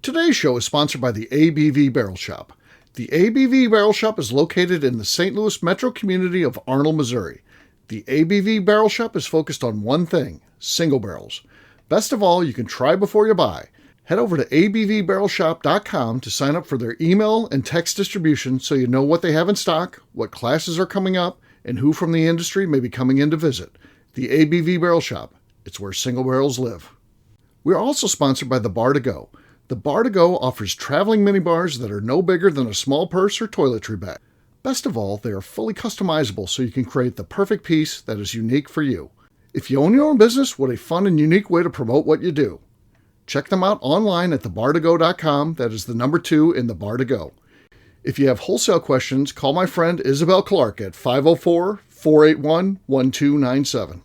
Today's show is sponsored by the ABV Barrel Shop. The ABV Barrel Shop is located in the St. Louis metro community of Arnold, Missouri. The ABV Barrel Shop is focused on one thing, single barrels. Best of all, you can try before you buy. Head over to abvbarrelshop.com to sign up for their email and text distribution so you know what they have in stock, what classes are coming up, and who from the industry may be coming in to visit. The ABV Barrel Shop. It's where single barrels live. We are also sponsored by the Bar to Go. The Bar to Go offers traveling minibars that are no bigger than a small purse or toiletry bag. Best of all, they are fully customizable so you can create the perfect piece that is unique for you. If you own your own business, what a fun and unique way to promote what you do. Check them out online at thebar2go.com. That is the number 2 in the Bar to Go. If you have wholesale questions, call my friend Isabel Clark at 504-481-1297.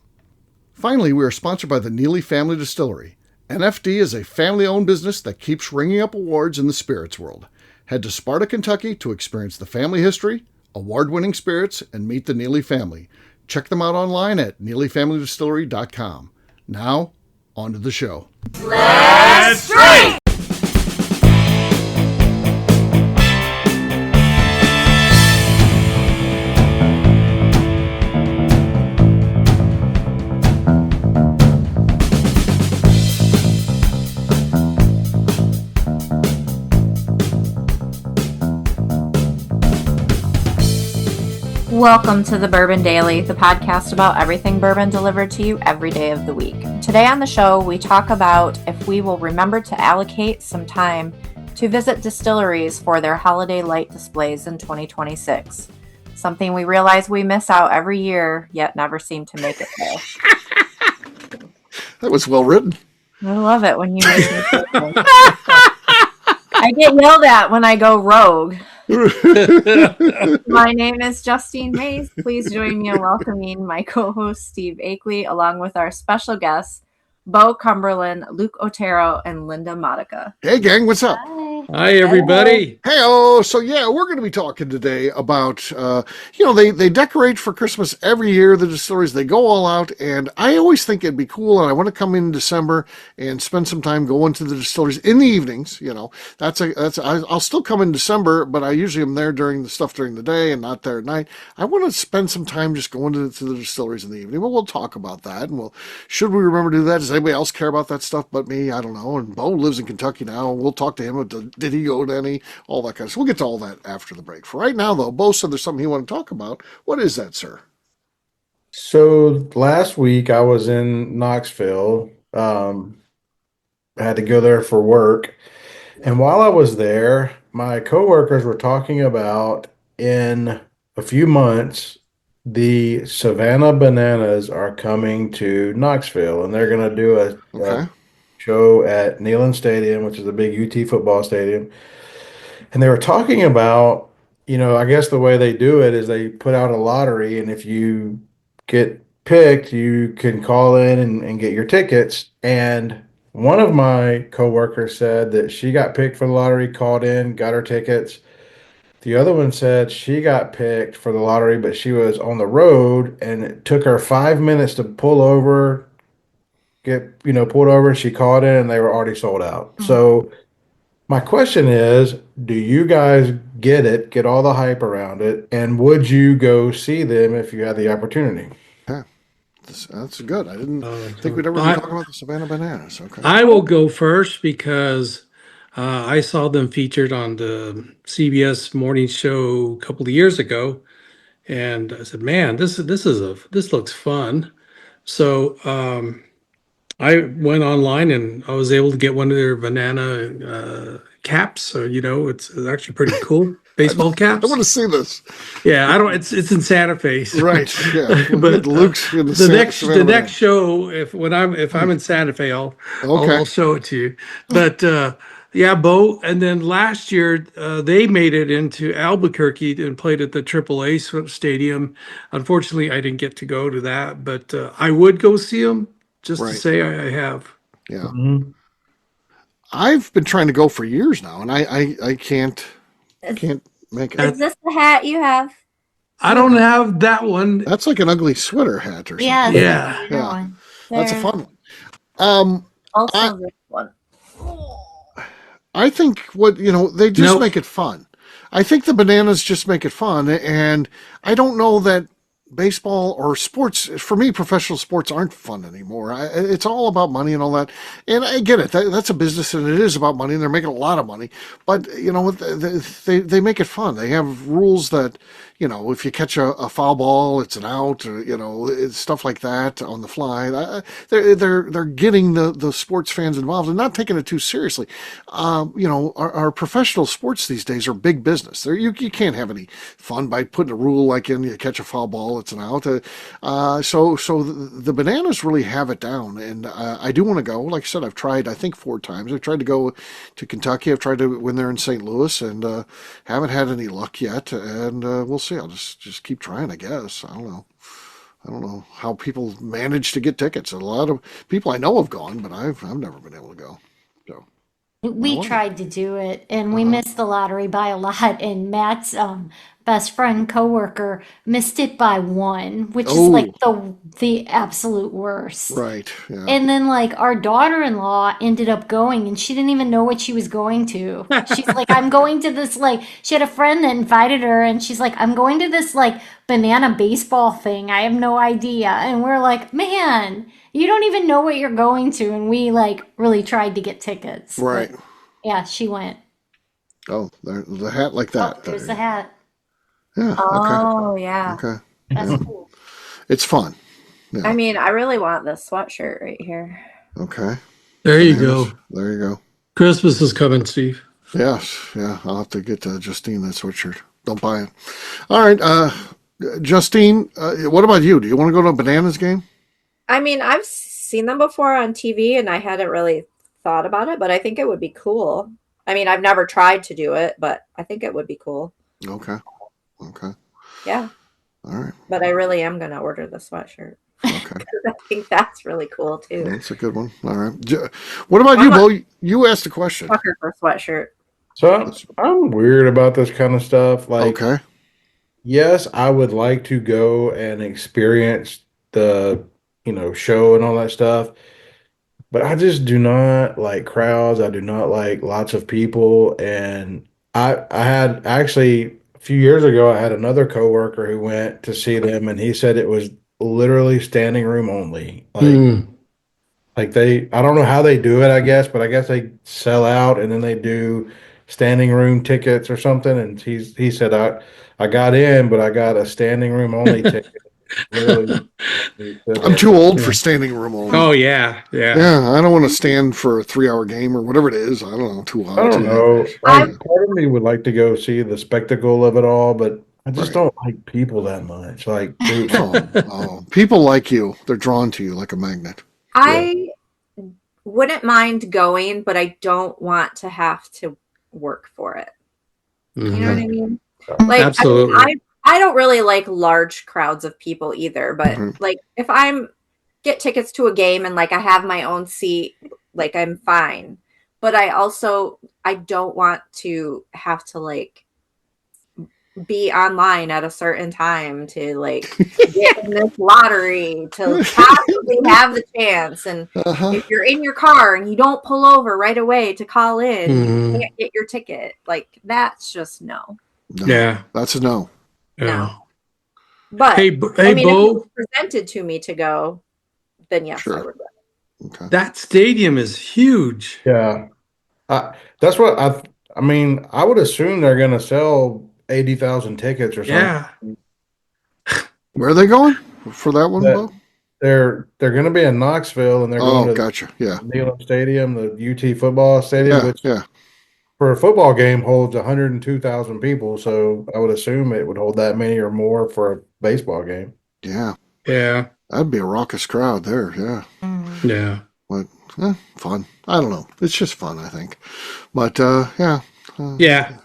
Finally, we are sponsored by the Neely Family Distillery. NFD is a family-owned business that keeps ringing up awards in the spirits world. Head to Sparta, Kentucky to experience the family history, award-winning spirits, and meet the Neely family. Check them out online at neelyfamilydistillery.com. Now, on to the show. Let's drink! Welcome to the Bourbon Daily, the podcast about everything bourbon delivered to you every day of the week. Today on the show, we talk about if we will remember to allocate some time to visit distilleries for their holiday light displays in 2026. Something we realize we miss out every year, yet never seem to make it there. That was well written. I love it when you make me feel good. I get yelled at when I go rogue. My name is Justine Mays. Please join me in welcoming my co-host Steve Akeley, along with our special guests, Bo Cumberland, Luke Otero, and Linda Modica. Hey gang, what's up? Hi, everybody. Hey-oh. So yeah, we're going to be talking today about, they decorate for Christmas every year, the distilleries, they go all out, and I always think it'd be cool, and I want to come in December and spend some time going to the distilleries in the evenings, I'll still come in December, but I usually am there during the day and not there at night. I want to spend some time just going to the distilleries in the evening, but we'll talk about that, and should we remember to do that? Does anybody else care about that stuff but me? I don't know, and Bo lives in Kentucky now, and we'll talk to him. Did he go to any? All that kind of stuff. We'll get to all that after the break. For right now, though, Bo said there's something he wanted to talk about. What is that, sir? So last week I was in Knoxville. I had to go there for work. And while I was there, my coworkers were talking about in a few months, the Savannah Bananas are coming to Knoxville, and they're going to do a show at Neyland Stadium, which is a big UT football stadium. And they were talking about, I guess the way they do it is they put out a lottery, and if you get picked, you can call in and get your tickets. And one of my coworkers said that she got picked for the lottery, called in, got her tickets. The other one said she got picked for the lottery, but she was on the road, and it took her 5 minutes to pull over, pulled over. She called in, and they were already sold out. Mm-hmm. So my question is, do you guys get all the hype around it, and would you go see them if you had the opportunity? Yeah, that's good. I didn't think we'd ever be talking about the Savannah Bananas. Okay, I will go first because I saw them featured on the CBS morning show a couple of years ago, and I said, "Man, this looks fun." So I went online and I was able to get one of their banana caps. So it's actually pretty cool. Baseball caps. I want to see this. Yeah, I don't. It's in Santa Fe. So. Right. Yeah. But Luke's in the next show, if I'm in Santa Fe, I'll show it to you. But yeah, Bo. And then last year they made it into Albuquerque and played at the AAA Stadium. Unfortunately, I didn't get to go to that, but I would go see them just to say I have. Yeah. Mm-hmm. I've been trying to go for years now, and I can't make it. Is this the hat you have? I don't have that one. That's like an ugly sweater hat or something. Yeah. That's a fun one. Also this one. I think they just Nope. make it fun. I think the bananas just make it fun. And I don't know that baseball or sports, for me, professional sports aren't fun anymore. It's all about money and all that. And I get it. That's a business and it is about money and they're making a lot of money. But, they make it fun. They have rules that, if you catch a foul ball, it's an out, or, it's stuff like that on the fly. They're getting the sports fans involved and not taking it too seriously. Our professional sports these days are big business. You can't have any fun by putting a rule like in you catch a foul ball, it's an out. So the bananas really have it down, and I do want to go. Like I said, I've tried, I think 4 times. I've tried to go to Kentucky. I've tried to win there in St. Louis, and haven't had any luck yet. And we'll see. I'll just keep trying, I guess. I don't know. I don't know how people manage to get tickets. A lot of people I know have gone, but I've never been able to go. So We well, tried to do it and we uh-huh. missed the lottery by a lot. And Matt's best friend, coworker, missed it by one, which is like Oh, the absolute worst. right, yeah. And then like our daughter-in-law ended up going and she didn't even know what she was going to. She's like, I'm going to this like she had a friend that invited her and she's like, I'm going to this like banana baseball thing. I have no idea. And we're like, man, you don't even know what you're going to. And we like really tried to get tickets. But Right. yeah, she went. Oh, the hat like Oh, that. there's the hat. Yeah. Okay. Oh, yeah. Okay. That's Yeah. cool. It's fun. I Yeah. mean, I really want this sweatshirt right here. Okay. There you Bananas. go. There you go. Christmas is coming, Steve. Yes. Yeah. I'll have to get Justine that sweatshirt. Don't buy it. All right. Justine, what about you? Do you want to go to a bananas game? I mean, I've seen them before on TV and I hadn't really thought about it, but I think it would be cool. I mean, I've never tried to do it, but I think it would be cool. Okay. Okay. Yeah. All right. But I really am going to order the sweatshirt. Okay. I think that's really cool too. That's a good one. All right. What about you, I'm a Bo? You asked a question. sucker for sweatshirt. So I'm weird about this kind of stuff. Like, Okay. yes, I would like to go and experience the, show and all that stuff, but I just do not like crowds. I do not like lots of people. And I had actually a few years ago, I had another coworker who went to see them, and he said it was literally standing room only. Hmm. Like I don't know how they do it, I guess, but I guess they sell out and then they do standing room tickets or something. And he said, I got in, but I got a standing room only ticket. Literally, he said I'm that. too old Yeah. for standing room only. Oh yeah, yeah. Yeah, I don't want to stand for a 3-hour game or whatever it is. I don't know, 2 I hours. don't know. Like, part of me would like to go see the spectacle of it all, but I just Right. don't like people that much. Like, dude, Oh, people like you. They're drawn to you like a magnet. I wouldn't mind going, but I don't want to have to work for it. You know what I mean? Like, Absolutely. I don't really like large crowds of people either, but Mhm. like if get tickets to a game and like I have my own seat, like I'm fine. But I don't want to have to like be online at a certain time to like get in this lottery to possibly have the chance. And Uh-huh. if you're in your car and you don't pull over right away to call in, you can't get your ticket. Like that's just no. No, Yeah. that's a no. Yeah. No. But Hey, I mean, if it Bo, was presented to me to go, then yes, Sure. I would go. Okay. that stadium is huge. yeah. That's what I mean, I would assume they're going to sell 80,000 tickets or something. Yeah. Where are they going for that one, That- Bo? They're going to be in Knoxville, and they're going Oh, to gotcha. Yeah. the Neyland Stadium, the UT football stadium, Yeah. which Yeah. for a football game holds 102,000 people. So I would assume it would hold that many or more for a baseball game. Yeah. Yeah. That'd be a raucous crowd there. Yeah. Yeah. But fun. I don't know. It's just fun, I think. But yeah. Yeah.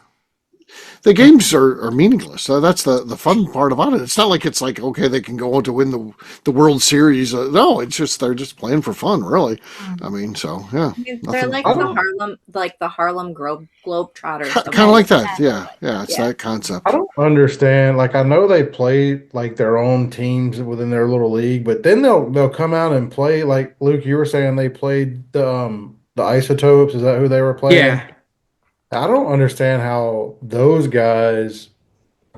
The games are meaningless. That's the fun part about it. It's not like it's like, okay, they can go on to win the World Series. No, it's just they're just playing for fun, really. I mean, so yeah. I mean, Nothing- they're like the Harlem Globetrotters. Kind of like that. Yeah. Yeah. It's Yeah. that concept. I don't understand. Like I know they play like their own teams within their little league, but then they'll come out and play like Luke, you were saying they played the Isotopes. Is that who they were playing? Yeah. I don't understand how those guys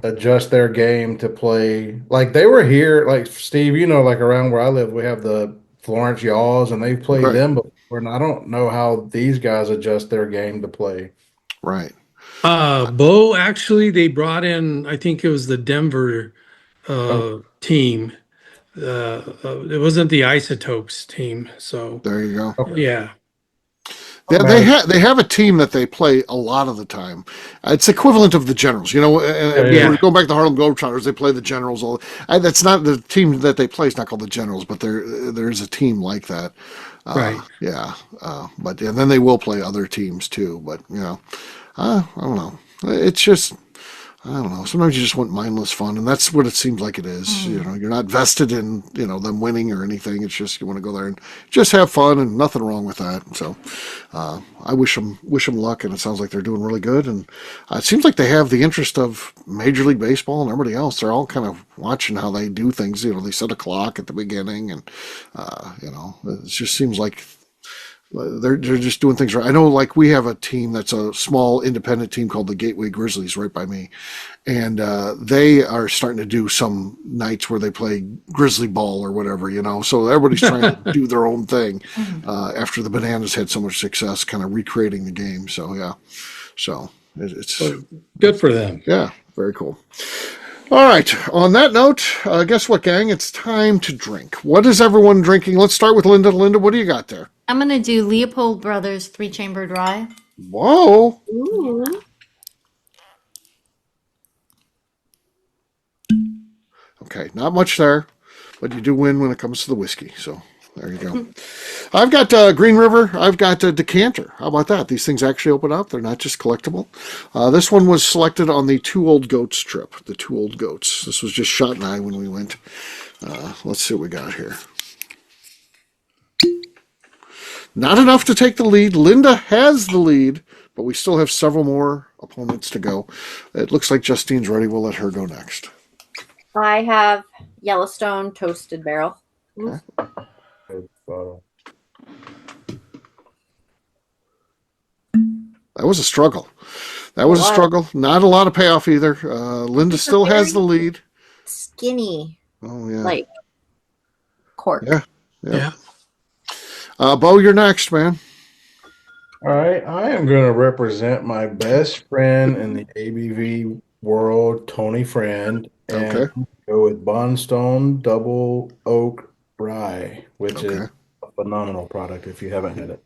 adjust their game to play. Like they were here, like Steve, like around where I live, we have the Florence Yaws, and they've played Right. them before. And I don't know how these guys adjust their game to play. Right. Bo, actually, they brought in, I think it was the Denver team. It wasn't the Isotopes team. So, There you go. Okay. yeah. Yeah, they have a team that they play a lot of the time. It's equivalent of the Generals, and Yeah. we're going back to Harlem Globetrotters. They play the Generals. That's not the team that they play is not called the Generals, but there's a team like that. Right. Yeah. But then they will play other teams too. But I don't know. It's just. I don't know. Sometimes you just want mindless fun, and that's what it seems like it is. You're not vested in them winning or anything. It's just you want to go there and just have fun, and nothing wrong with that. So, I wish them luck, and it sounds like they're doing really good. And it seems like they have the interest of Major League Baseball and everybody else. They're all kind of watching how they do things. They set a clock at the beginning, and it just seems like. They're just doing things right. I know, like we have a team that's a small independent team called the Gateway Grizzlies right by me, and they are starting to do some nights where they play Grizzly ball or whatever, So everybody's trying to do their own thing after the Bananas had so much success, kind of recreating the game. So yeah, it's Good for them. yeah, very cool. All right. On that note, guess what, gang? It's time to drink. What is everyone drinking? Let's start with Linda. Linda, what do you got there? I'm gonna do Leopold Brothers 3-chambered rye. Whoa. Ooh. Okay, not much there, but you do win when it comes to the whiskey. So there you go. I've got Green River. I've got Decanter. How about that? These things actually open up. They're not just collectible. This one was selected on the Two Old Goats trip. The Two Old Goats. This was just Shot and I when we went. Let's see what we got here. Not enough to take the lead. Linda has the lead, but we still have several more opponents to go. It looks like Justine's ready. We'll let her go next. I have Yellowstone Toasted Barrel. Okay. That was a struggle. Not a lot of payoff either. Linda still has the lead. Skinny, Oh, yeah. like cork. Yeah. Bo, you're next, man. All right, I am going to represent my best friend in the ABV world, Tony Friend, and Okay. go with Bondstone Double Oak Rye, which is Okay. a phenomenal product if you haven't had it.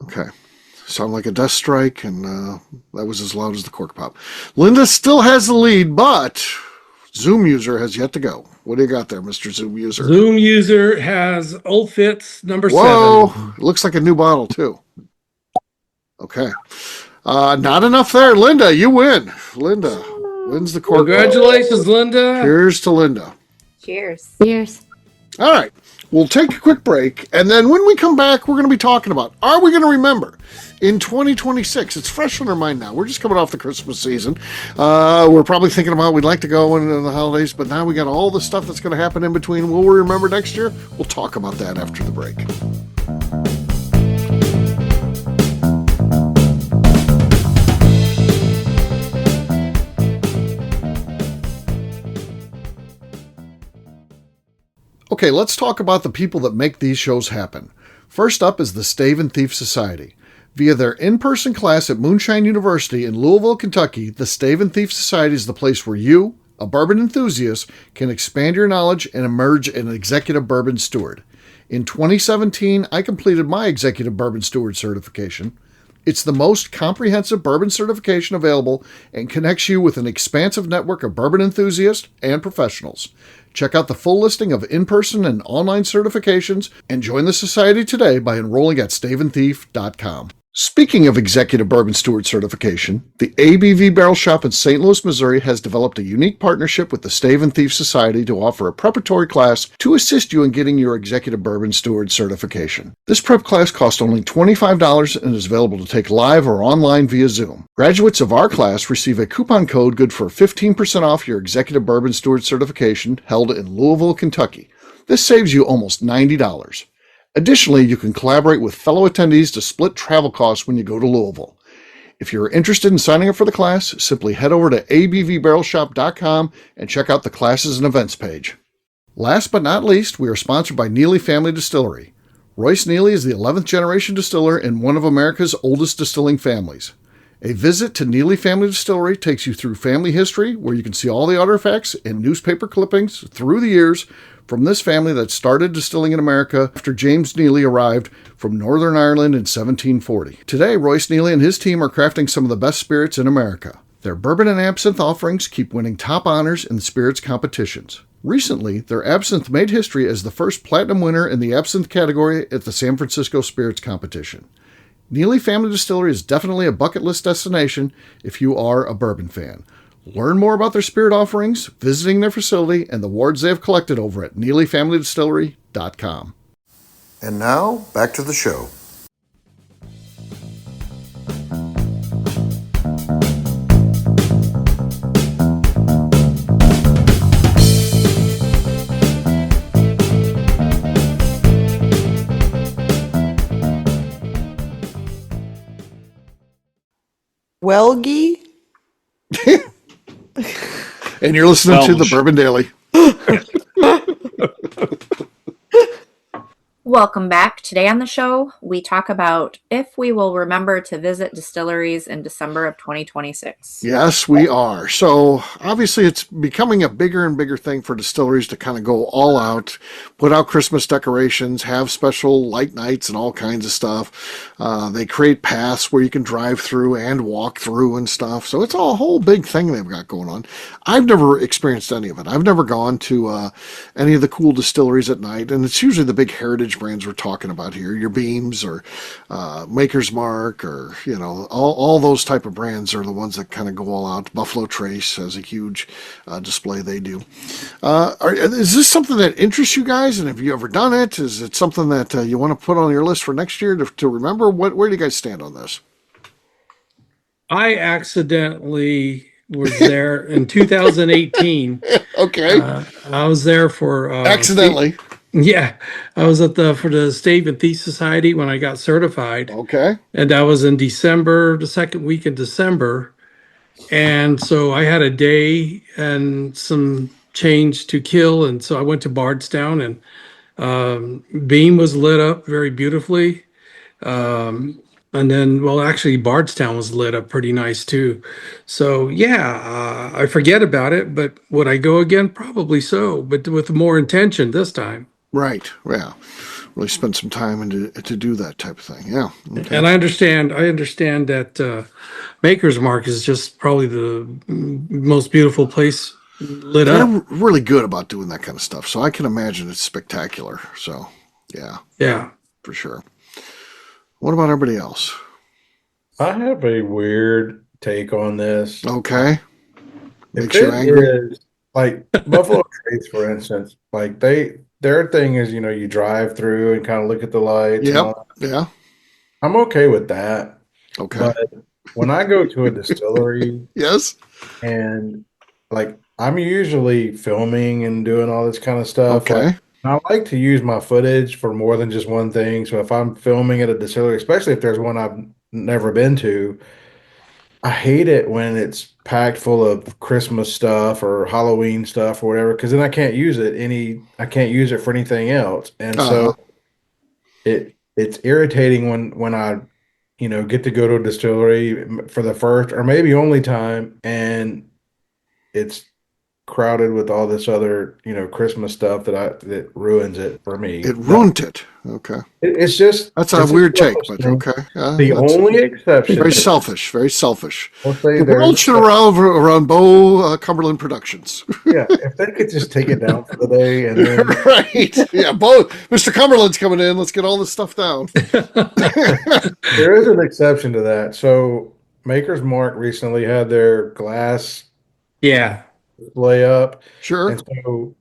Okay. Sound like a death strike, and that was as loud as the cork pop. Linda still has the lead, but Zoom user has yet to go. What do you got there, Mr. Zoom user? Zoom user has Old Fitz number Whoa! 7. It looks like a new bottle, too. Okay. Not enough there. Linda, you win. Linda wins the cork. Congratulations, Linda. Cheers to Linda. Cheers. Cheers. All right. We'll take a quick break, and then when we come back, we're going to be talking about, are we going to remember in 2026? It's fresh on our mind now. We're just coming off the Christmas season. We're probably thinking about we'd like to go in the holidays, but now we got all the stuff that's going to happen in between. Will we remember next year? We'll talk about that after the break. Okay, let's talk about the people that make these shows happen. First up is the Stave and Thief Society. Via their in-person class at Moonshine University in Louisville, Kentucky, the Stave and Thief Society is the place where you, a bourbon enthusiast, can expand your knowledge and emerge an executive bourbon steward. In 2017, I completed my executive bourbon steward certification. It's the most comprehensive bourbon certification available and connects you with an expansive network of bourbon enthusiasts and professionals. Check out the full listing of in-person and online certifications and join the society today by enrolling at staveandthief.com. Speaking of Executive Bourbon Steward certification, the ABV Barrel Shop in St. Louis, Missouri has developed a unique partnership with the Stave and Thief Society to offer a preparatory class to assist you in getting your Executive Bourbon Steward certification. This prep class costs only $25 and is available to take live or online via Zoom. Graduates of our class receive a coupon code good for 15% off your Executive Bourbon Steward certification held in Louisville, Kentucky. This saves you almost $90. Additionally, you can collaborate with fellow attendees to split travel costs when you go to Louisville. If you're interested in signing up for the class, simply head over to abvbarrelshop.com and check out the classes and events page. Last but not least, we are sponsored by Neely Family Distillery. Royce Neely is the 11th generation distiller in one of America's oldest distilling families. A visit to Neely Family Distillery takes you through family history, where you can see all the artifacts and newspaper clippings through the years from this family that started distilling in America after James Neely arrived from Northern Ireland in 1740. Today, Royce Neely and his team are crafting some of the best spirits in America. Their bourbon and absinthe offerings keep winning top honors in the spirits competitions. Recently, their absinthe made history as the first platinum winner in the absinthe category at the San Francisco Spirits Competition. Neely Family Distillery is definitely a bucket list destination if you are a bourbon fan. Learn more about their spirit offerings, visiting their facility, and the awards they have collected over at NeelyFamilyDistillery.com. And now, back to the show. Welgie? And you're listening to the Bourbon Daily. Welcome back. Today on the show, we talk about if we will remember to visit distilleries in December of 2026. Yes, we are. So obviously it's becoming a bigger and bigger thing for distilleries to kind of go all out, put out Christmas decorations, have special light nights and all kinds of stuff. They create paths where you can drive through and walk through and stuff. So it's a whole big thing they've got going on. I've never experienced any of it. I've never gone to any of the cool distilleries at night, and it's usually the big heritage brands we're talking about here, your Beams or Maker's Mark, or all those type of brands are the ones that kind of go all out. Buffalo Trace has a huge display they do. Is this something that interests you guys, and have you ever done it? Is it something that you want to put on your list for next year to remember? Where do you guys stand on this? I accidentally was there in 2018. Okay. I was there for Accidentally. Yeah, I was for the Stave and Thief Society when I got certified. Okay. And that was in December, the second week in December. And so I had a day and some change to kill. And so I went to Bardstown, and Beam was lit up very beautifully. And then, well, actually, Bardstown was lit up pretty nice too. So yeah, I forget about it, but would I go again? Probably so, but with more intention this time. Right. Yeah. Really spend some time to do that type of thing. Yeah. Okay. And I understand that Maker's Mark is just probably the most beautiful place lit They're up. really good about doing that kind of stuff. So I can imagine it's spectacular. So yeah. Yeah. For sure. What about everybody else? I have a weird take on this. Okay. If Makes you it angry? is, like Buffalo Trace, for instance, like their thing is, you drive through and kind of look at the lights. And Yep. all that. Yeah. I'm okay with that. Okay. But when I go to a distillery Yes. and like I'm usually filming and doing all this kind of stuff. Okay. Like, I like to use my footage for more than just one thing. So if I'm filming at a distillery, especially if there's one I've never been to, I hate it when it's packed full of Christmas stuff or Halloween stuff or whatever, because then I can't use it for anything else. And so it's irritating when I get to go to a distillery for the first or maybe only time, and it's crowded with all this other Christmas stuff that ruins it for me. It ruined it. Okay. It's just That's a weird take, but okay. The only exception. Very selfish. Very selfish. I'll say The world should revolve around Bo Cumberland Productions. Yeah, if they could just take it down for the day and then Right. Yeah, Bo, Mr. Cumberland's coming in. Let's get all this stuff down. there is an exception to that. So Maker's Mark recently had their glass Yeah. display up. Sure. And so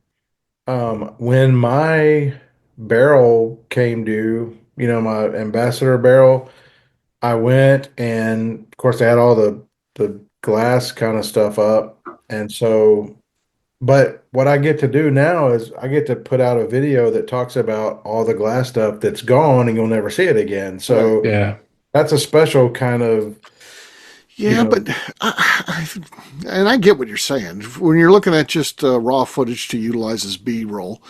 when my barrel came due, my ambassador barrel, I went and of course they had all the glass kind of stuff up. And so But what I get to do now is I get to put out a video that talks about all the glass stuff that's gone and you'll never see it again. So Yeah. that's a special kind of, Yeah, know. but and I get what you're saying. When you're looking at just raw footage to utilize as B-roll,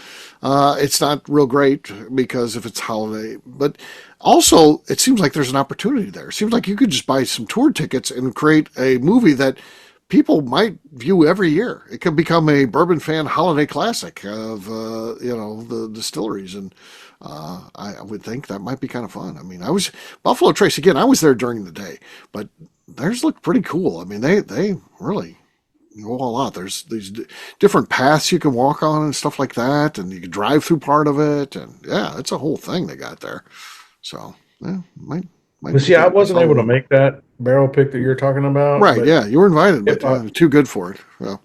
it's not real great because if it's holiday. But also, it seems like there's an opportunity there. It seems like you could just buy some tour tickets and create a movie that people might view every year. It could become a bourbon fan holiday classic of the distilleries, and I would think that might be kind of fun. I mean, I was Buffalo Trace again. I was there during the day, but theirs looked pretty cool. I mean, they really go all out. There's these different paths you can walk on and stuff like that, and you can drive through part of it, and yeah, it's a whole thing they got there. So yeah, might. But see, I wasn't able to make that barrel pick that you're talking about. Right, but yeah, you were invited, but if too good for it. Yeah.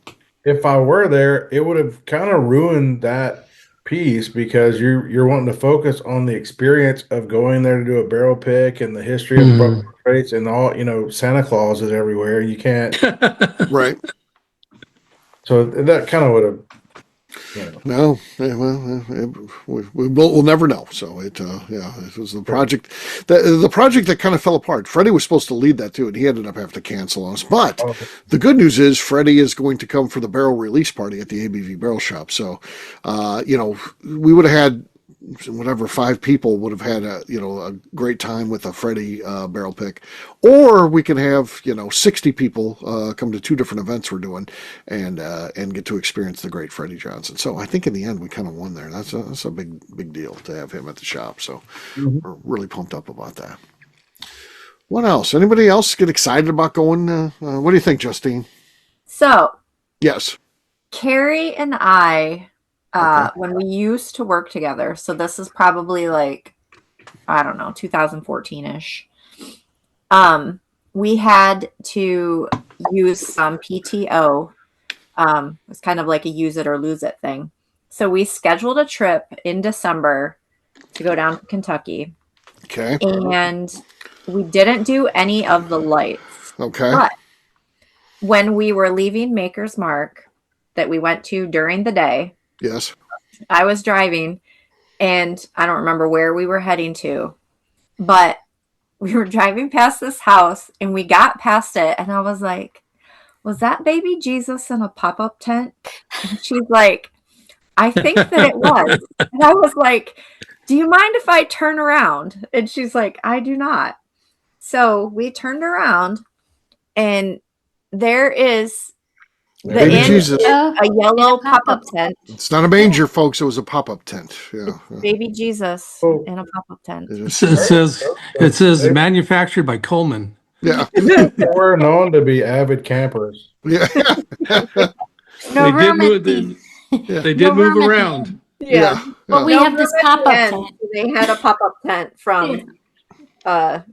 if I were there, it would have kind of ruined that piece because you're wanting to focus on the experience of going there to do a barrel pick and the history of Buffalo Trace and all, Santa Claus is everywhere. You can't. Right. So that kind of would have. No, yeah, we'll never know. So it was the project, the project that kind of fell apart. Freddie was supposed to lead that too, and he ended up having to cancel on us. But the good news is Freddie is going to come for the barrel release party at the ABV Barrel Shop. So, we would have had whatever 5 people would have had a great time with a Freddie barrel pick, or we can have 60 people come to 2 different events we're doing and get to experience the great Freddie Johnson. So I think in the end we kind of won there. That's a big deal to have him at the shop. So we're really pumped up about that. What else? Anybody else get excited about going? What do you think, Justine? So Yes. Carrie and I, Okay. when we used to work together, so this is probably like, I don't know, 2014-ish. We had to use some PTO. It's kind of like a use it or lose it thing. So we scheduled a trip in December to go down to Kentucky. Okay. And we didn't do any of the lights. Okay. But when we were leaving Maker's Mark that we went to during the day, Yes. I was driving and I don't remember where we were heading to, but we were driving past this house and we got past it and I was like, was that baby Jesus in a pop-up tent? And she's like, I think that it was. And I was like, do you mind if I turn around? And she's like, I do not. So we turned around and there is the Baby inn Jesus. is a yellow pop-up tent. It's not a manger, folks. It was a pop-up tent. Yeah. Baby Jesus Oh. in a pop-up tent. It is- It says manufactured by Coleman. yeah. We're known to be avid campers. Yeah. No They did room at move. the. They did No move room at the around. inn. Yeah. But we No have this room at the pop-up end. tent. They had a pop-up tent from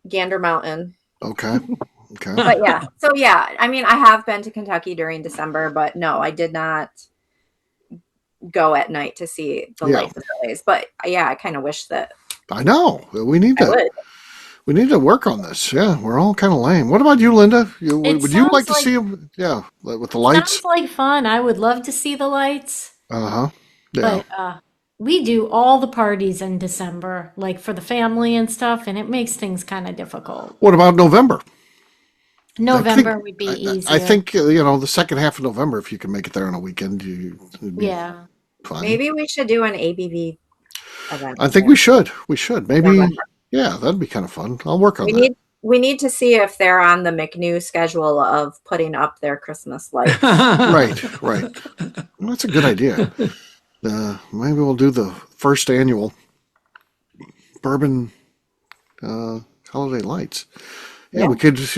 Gander Mountain. Okay. Okay. But yeah, so yeah, I mean, I have been to Kentucky during December, but no, I did not go at night to see the light displays. But yeah, I kind of wish that I know. We need I to. would. We need to work on this. Yeah, we're all kind of lame. What about you, Linda? It Would you like sounds to like- see them? Yeah, with the lights. Sounds like fun. I would love to see the lights. Yeah. But we do all the parties in December, like for the family and stuff, and it makes things kind of difficult. What about November? November would be easier. I think the second half of November, if you can make it there on a weekend, it'd be Yeah. fun. Maybe we should do an ABV event. I think we should. We should maybe. Yeah, that'd be kind of fun. I'll work on that. We need to see if they're on the McNew schedule of putting up their Christmas lights. Right. Well, that's a good idea. Maybe we'll do the first annual bourbon holiday lights. Yeah, we could just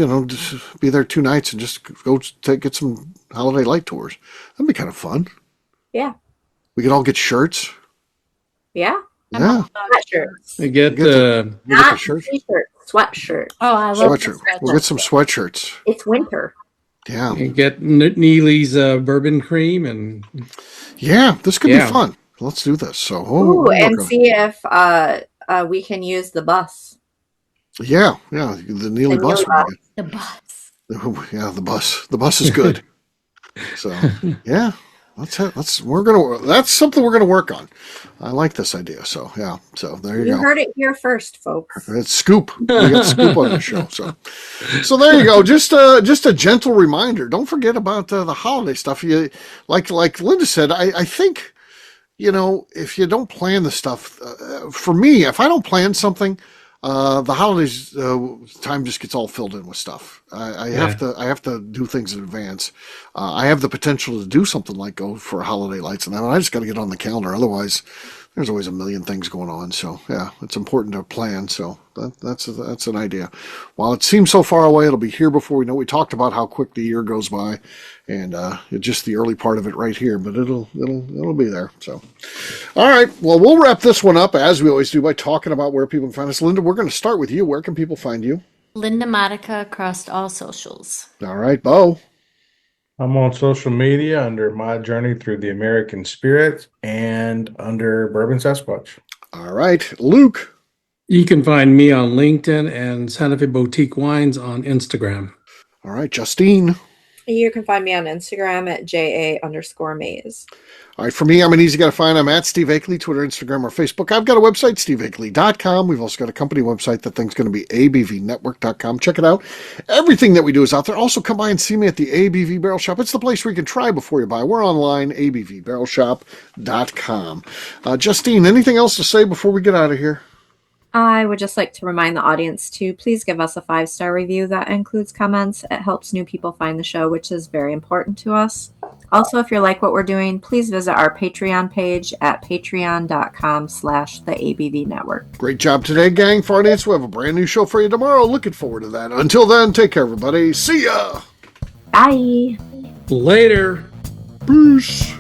be there 2 nights and just go get some holiday light tours. That'd be kind of fun. Yeah. We could all get shirts. Yeah. Yeah, Sweatshirts. They get Get the Not shirts. t-shirts, sweatshirt. Oh, I love the Sweatshirt. We'll get some sweatshirts. It's winter. Yeah, you get Neely's bourbon cream and yeah. This could be Yeah. fun. Let's do this. So, Ooh, we'll and work on- see if we can use the bus. yeah, the Neely The bus. Neely bus. The bus. Yeah, the bus. The bus is good. So, yeah. That's something we're gonna work on. I like this idea. So yeah. So there you You go. heard it here first, folks. It's scoop. We got scoop on the show. So there you go. Just a gentle reminder. Don't forget about the holiday stuff. You like Linda said. I think, if you don't plan the stuff, for me, if I don't plan something, the holidays time just gets all filled in with stuff. I have to do things in advance. I have the potential to do something like go for holiday lights, and I just got to get on the calendar. Otherwise, there's always a million things going on. So yeah, it's important to plan. So that's an idea. While it seems so far away, it'll be here before we know. We talked about how quick the year goes by, and it's just the early part of it right here. But it'll be there. So, all right. Well, we'll wrap this one up as we always do by talking about where people can find us. Linda, we're going to start with you. Where can people find you? Linda Modica across all socials. All right, Bo. I'm on social media under My Journey Through the American Spirit and under Bourbon Sasquatch. All right, Luke. You can find me on LinkedIn and Santa Fe Boutique Wines on Instagram. All right, Justine. You can find me on Instagram at JA_Maze. All right, for me, I'm an easy guy to find. I'm at Steve Akeley, Twitter, Instagram, or Facebook. I've got a website, steveakeley.com. We've also got a company website. That thing's going to be abvnetwork.com. Check it out. Everything that we do is out there. Also, come by and see me at the ABV Barrel Shop. It's the place where you can try before you buy. We're online, abvbarrelshop.com. Justine, anything else to say before we get out of here? I would just like to remind the audience to please give us a 5-star review that includes comments. It helps new people find the show, which is very important to us. Also, if you like what we're doing, please visit our Patreon page at patreon.com/the ABV Network. Great job today, gang. For our audience, we'll have a brand new show for you tomorrow. Looking forward to that. Until then, take care, everybody. See ya. Bye. Later. Peace.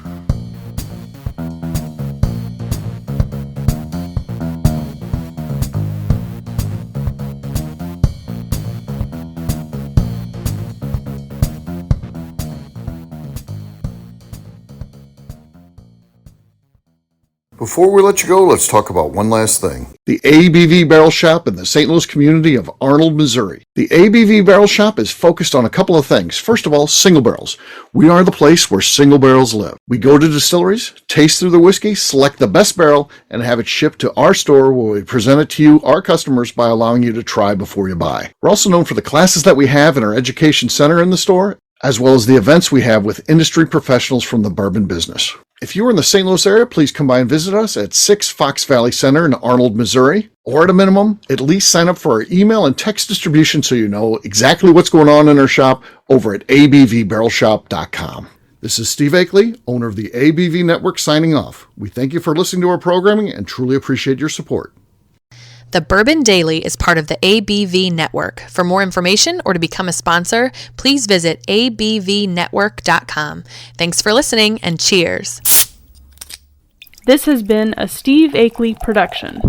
Before we let you go, let's talk about one last thing. The ABV Barrel Shop in the St. Louis community of Arnold, Missouri. The ABV Barrel Shop is focused on a couple of things. First of all, single barrels. We are the place where single barrels live. We go to distilleries, taste through the whiskey, select the best barrel, and have it shipped to our store where we present it to you, our customers, by allowing you to try before you buy. We're also known for the classes that we have in our education center in the store, as well as the events we have with industry professionals from the bourbon business. If you're in the St. Louis area, please come by and visit us at 6 Fox Valley Center in Arnold, Missouri. Or at a minimum, at least sign up for our email and text distribution so you know exactly what's going on in our shop over at abvbarrelshop.com. This is Steve Akeley, owner of the ABV Network, signing off. We thank you for listening to our programming and truly appreciate your support. The Bourbon Daily is part of the ABV Network. For more information or to become a sponsor, please visit abvnetwork.com. Thanks for listening and cheers. This has been a Steve Akeley production.